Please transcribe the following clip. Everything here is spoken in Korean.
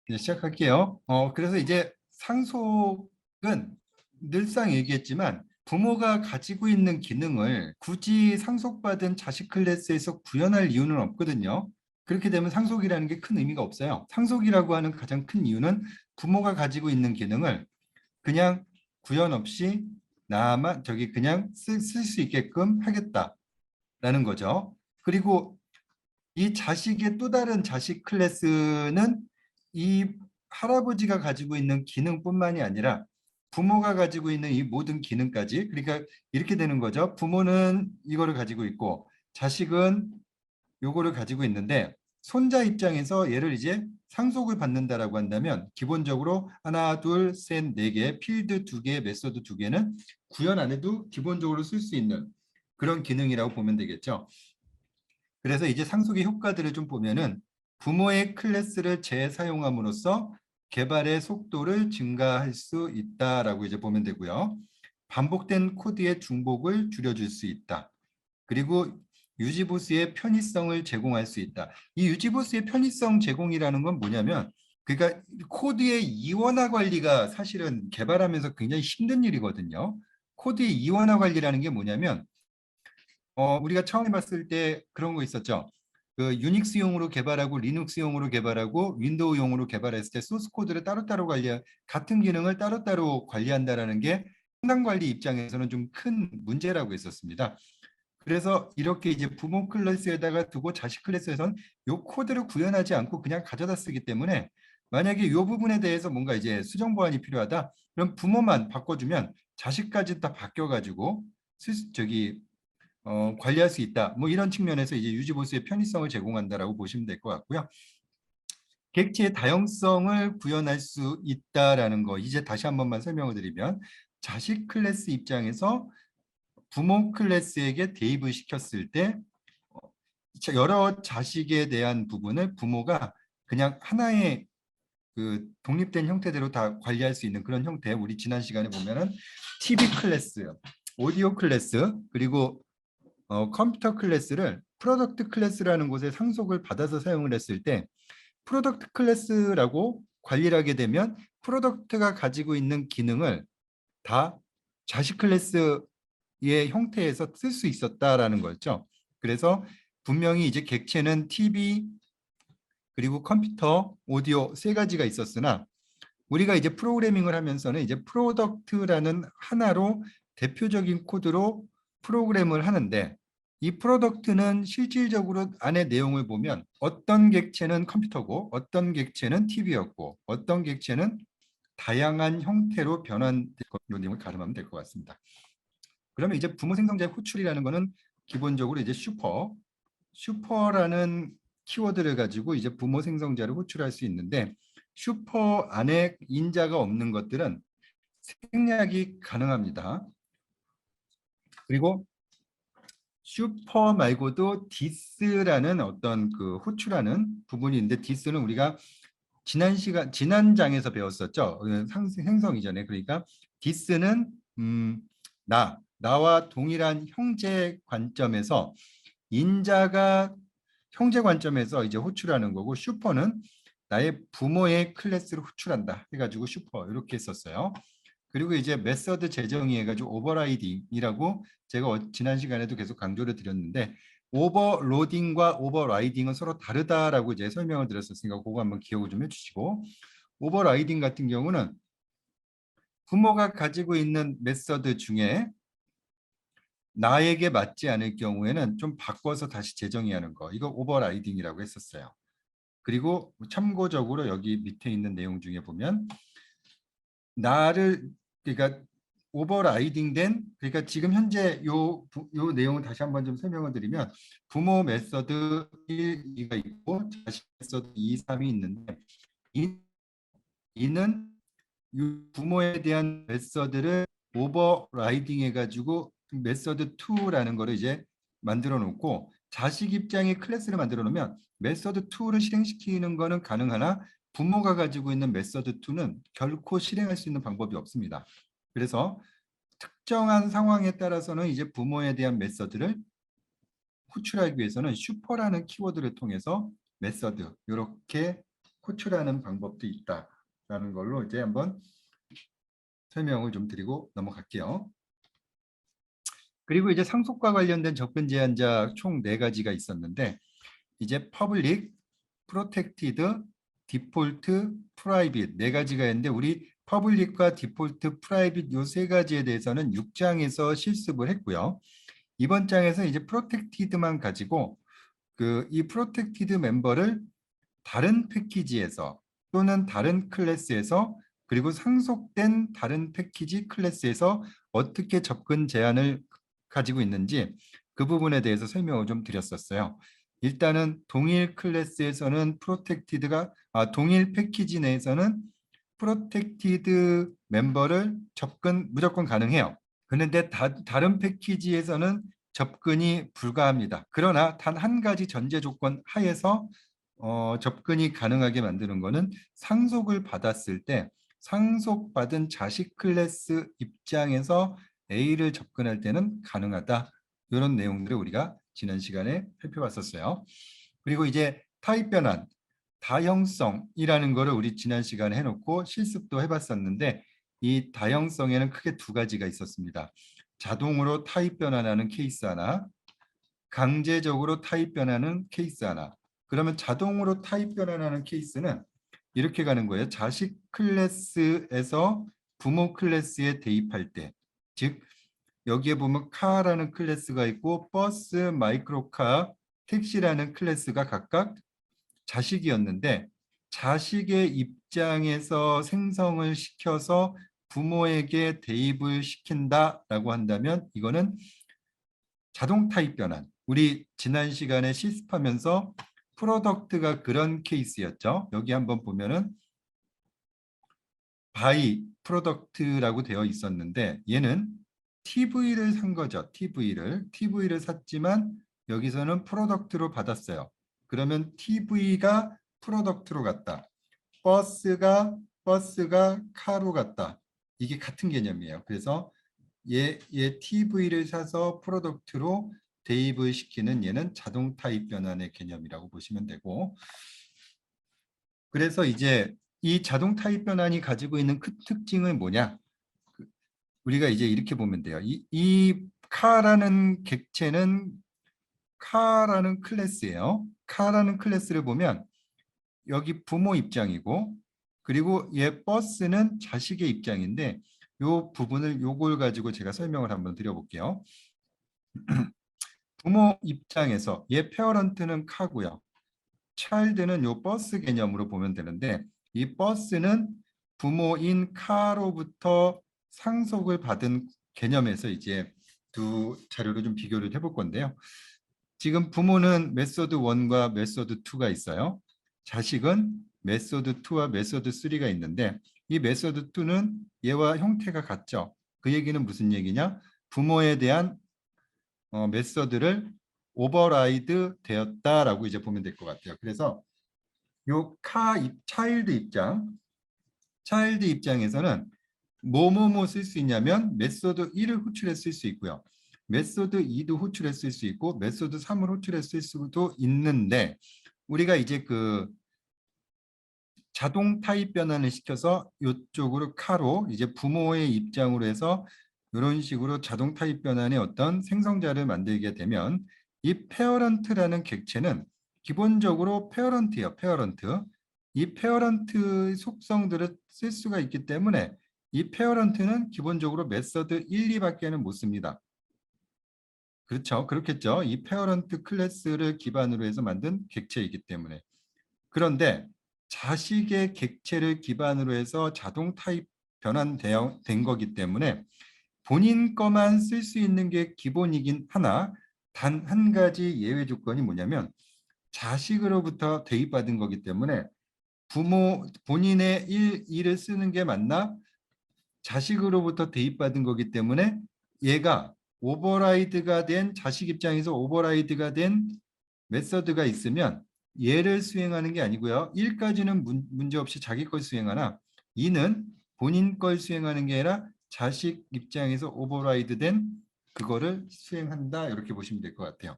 네, 시작할게요. 그래서 이제 상속은 늘상 얘기했지만 부모가 가지고 있는 기능을 굳이 상속받은 자식 클래스에서 구현할 이유는 없거든요. 그렇게 되면 상속이라는 게 큰 의미가 없어요. 상속이라고 하는 가장 큰 이유는 부모가 가지고 있는 기능을 그냥 구현 없이 나만 저기 그냥 쓸 수 있게끔 하겠다라는 거죠. 그리고 이 자식의 또 다른 자식 클래스는 이 할아버지가 가지고 있는 기능뿐만이 아니라 부모가 가지고 있는 이 모든 기능까지, 그러니까 이렇게 되는 거죠. 부모는 이거를 가지고 있고 자식은 요거를 가지고 있는데, 손자 입장에서 얘를 이제 상속을 받는다라고 한다면 기본적으로 하나, 둘, 셋, 네 개, 필드 두 개, 메소드 두 개는 구현 안 해도 기본적으로 쓸 수 있는 그런 기능이라고 보면 되겠죠. 그래서 이제 상속의 효과들을 좀 보면은 부모의 클래스를 재사용함으로써 개발의 속도를 증가할 수 있다라고 이제 보면 되고요. 반복된 코드의 중복을 줄여줄 수 있다. 그리고 유지보수의 편의성을 제공할 수 있다. 이 유지보수의 편의성 제공이라는 건 뭐냐면, 그러니까 코드의 이원화 관리가 사실은 개발하면서 굉장히 힘든 일이거든요. 코드의 이원화 관리라는 게 뭐냐면, 우리가 처음 봤을 때 그런 거 있었죠. 그 유닉스용으로 개발하고 리눅스용으로 개발하고 윈도우용으로 개발했을 때 소스 코드를 따로따로 같은 기능을 따로따로 관리한다라는 게 성능 관리 입장에서는 좀 큰 문제라고 했었습니다. 그래서 이렇게 이제 부모 클래스에다가 두고 자식 클래스에서는 이 코드를 구현하지 않고 그냥 가져다 쓰기 때문에, 만약에 이 부분에 대해서 뭔가 이제 수정 보완이 필요하다, 그럼 부모만 바꿔주면 자식까지 다 바뀌어가지고 저기 관리할 수 있다. 뭐 이런 측면에서 이제 유지보수의 편의성을 제공한다라고 보시면 될 것 같고요. 객체의 다양성을 구현할 수 있다라는 거, 이제 다시 한 번만 설명을 드리면, 자식 클래스 입장에서 부모 클래스에게 대입을 시켰을 때 여러 자식에 대한 부분을 부모가 그냥 하나의 그 독립된 형태대로 다 관리할 수 있는 그런 형태, 우리 지난 시간에 보면은 TV 클래스, 오디오 클래스, 그리고 컴퓨터 클래스를 프로덕트 클래스라는 곳에 상속을 받아서 사용을 했을 때, 프로덕트 클래스라고 관리를 하게 되면 프로덕트가 가지고 있는 기능을 다 자식 클래스의 형태에서 쓸 수 있었다라는 거죠. 그래서 분명히 이제 객체는 TV 그리고 컴퓨터, 오디오 세 가지가 있었으나, 우리가 이제 프로그래밍을 하면서는 이제 프로덕트라는 하나로 대표적인 코드로 프로그램을 하는데, 이 프로덕트는 실질적으로 안의 내용을 보면 어떤 객체는 컴퓨터고 어떤 객체는 TV였고 어떤 객체는 다양한 형태로 변환된 요 내용을 가름하면 될 것 같습니다. 그러면 이제 부모 생성자의 호출이라는 거는 기본적으로 이제 슈퍼라는 키워드를 가지고 이제 부모 생성자를 호출할 수 있는데, 슈퍼 안에 인자가 없는 것들은 생략이 가능합니다. 그리고 슈퍼 말고도 디스라는 어떤 그 호출하는 부분이 있는데, 디스는 우리가 지난 장에서 배웠었죠. 생성 이전에. 그러니까 디스는 나와 동일한 형제 관점에서 인자가 형제 관점에서 이제 호출하는 거고, 슈퍼는 나의 부모의 클래스를 호출한다 해가지고 슈퍼 이렇게 했었어요. 그리고 이제 메서드 재정의 해가지고 오버라이딩이라고 제가 지난 시간에도 계속 강조를 드렸는데, 오버로딩과 오버라이딩은 서로 다르다라고 이제 설명을 드렸었으니까 그거 한번 기억을 좀 해주시고, 오버라이딩 같은 경우는 부모가 가지고 있는 메서드 중에 나에게 맞지 않을 경우에는 좀 바꿔서 다시 재정의하는 거, 이거 오버라이딩이라고 했었어요. 그리고 참고적으로 여기 밑에 있는 내용 중에 보면 나를, 그러니까 오버라이딩된, 그러니까 지금 현재 요 내용을 다시 한번 좀 설명을 드리면, 부모 메서드 1, 2가 있고 자식 메서드 2, 3이 있는데, 이는 부모에 대한 메서드를 오버라이딩 해가지고 메서드 2라는 거를 이제 만들어 놓고, 자식 입장의 클래스를 만들어 놓으면 메서드 2를 실행시키는 거는 가능하나 부모가 가지고 있는 메서드 2는 결코 실행할 수 있는 방법이 없습니다. 그래서 특정한 상황에 따라서는 이제 부모에 대한 메서드를 호출하기 위해서는 슈퍼라는 키워드를 통해서 메서드 이렇게 호출하는 방법도 있다라는 걸로 이제 한번 설명을 좀 드리고 넘어갈게요. 그리고 이제 상속과 관련된 접근 제한자 총 4가지가 있었는데 이제 퍼블릭, 프로텍티드, 디폴트, 프라이빗 4가지가 있는데 우리 퍼블릭과 디폴트, 프라이빗 요 3가지에 대해서는 6장에서 실습을 했고요. 이번 장에서 이제 프로텍티드만 가지고 이 프로텍티드 멤버를 다른 패키지에서 또는 다른 클래스에서 그리고 상속된 다른 패키지 클래스에서 어떻게 접근 제한을 가지고 있는지 그 부분에 대해서 설명을 좀 드렸었어요. 일단은 동일 클래스에서는 동일 패키지 내에서는 프로텍티드 멤버를 접근 무조건 가능해요. 그런데 다른 패키지에서는 접근이 불가합니다. 그러나 단 한 가지 전제 조건 하에서 접근이 가능하게 만드는 것은 상속을 받았을 때 상속받은 자식 클래스 입장에서 A를 접근할 때는 가능하다. 이런 내용들을 우리가 지난 시간에 살펴봤었어요. 그리고 이제 타입 변환, 다형성이라는 거를 우리 지난 시간에 해놓고 실습도 해봤었는데 이 다형성에는 크게 2가지가 있었습니다. 자동으로 타입 변환하는 케이스 하나, 강제적으로 타입 변환하는 케이스 하나. 그러면 자동으로 타입 변환하는 케이스는 이렇게 가는 거예요. 자식 클래스에서 부모 클래스에 대입할 때, 즉 여기에 보면 카라는 클래스가 있고 버스, 마이크로카, 택시라는 클래스가 각각 자식이었는데 자식의 입장에서 생성을 시켜서 부모에게 대입을 시킨다라고 한다면 이거는 자동 타입 변환. 우리 지난 시간에 실습하면서 프로덕트가 그런 케이스였죠. 여기 한번 보면은 바이 프로덕트라고 되어 있었는데 얘는 TV를 산 거죠. TV를 샀지만 여기서는 프로덕트로 받았어요. 그러면 TV가 프로덕트로 갔다. 버스가 카로 갔다. 이게 같은 개념이에요. 그래서 얘 TV를 사서 프로덕트로 대입을 시키는 얘는 자동 타입 변환의 개념이라고 보시면 되고 그래서 이제 이 자동 타입 변환이 가지고 있는 그 특징은 뭐냐? 우리가 이제 이렇게 보면 돼요. 이 카라는 객체는 카라는 클래스예요. 카라는 클래스를 보면 여기 부모 입장이고 그리고 얘 버스는 자식의 입장인데 요 부분을 요걸 가지고 제가 설명을 한번 드려볼게요. 부모 입장에서 얘 페어런트는 카고요. 차일드는 요 버스 개념으로 보면 되는데 이 버스는 부모인 카로부터 상속을 받은 개념에서 이제 2자료를 좀 비교를 해볼 건데요. 지금 부모는 메소드 1과 메소드 2가 있어요. 자식은 메소드 2와 메소드 3가 있는데 이 메소드 2는 얘와 형태가 같죠. 그 얘기는 무슨 얘기냐? 부모에 대한 메소드를 오버라이드 되었다라고 이제 보면 될 것 같아요. 그래서 요 차일드 입장에서는 뭐뭐뭐 쓸 수 있냐면 메소드 1을 호출해 쓸 수 있고요. 메소드 2도 호출해 쓸 수 있고 메소드 3을 호출해 쓸 수도 있는데 우리가 이제 자동 타입 변환을 시켜서 이쪽으로 카로 이제 부모의 입장으로 해서 이런 식으로 자동 타입 변환의 어떤 생성자를 만들게 되면 이 페어런트라는 객체는 기본적으로 페어런트예요. 페어런트. 이 페어런트 속성들을 쓸 수가 있기 때문에 이 페어런트는 기본적으로 메서드 1, 2밖에는 못 씁니다. 그렇죠. 그렇겠죠. 이 페어런트 클래스를 기반으로 해서 만든 객체이기 때문에. 그런데 자식의 객체를 기반으로 해서 자동 타입 변환된 거기 때문에 본인 거만 쓸 수 있는 게 기본이긴 하나 단 한 가지 예외 조건이 뭐냐면 자식으로부터 대입받은 거기 때문에 본인의 일을 쓰는 게 맞나? 자식으로부터 대입받은 거기 때문에 얘가 오버라이드가 된 자식 입장에서 오버라이드가 된 메서드가 있으면 얘를 수행하는 게 아니고요. 1까지는 문제없이 자기 걸 수행하나 2는 본인 걸 수행하는 게 아니라 자식 입장에서 오버라이드 된 그거를 수행한다. 이렇게 보시면 될 것 같아요.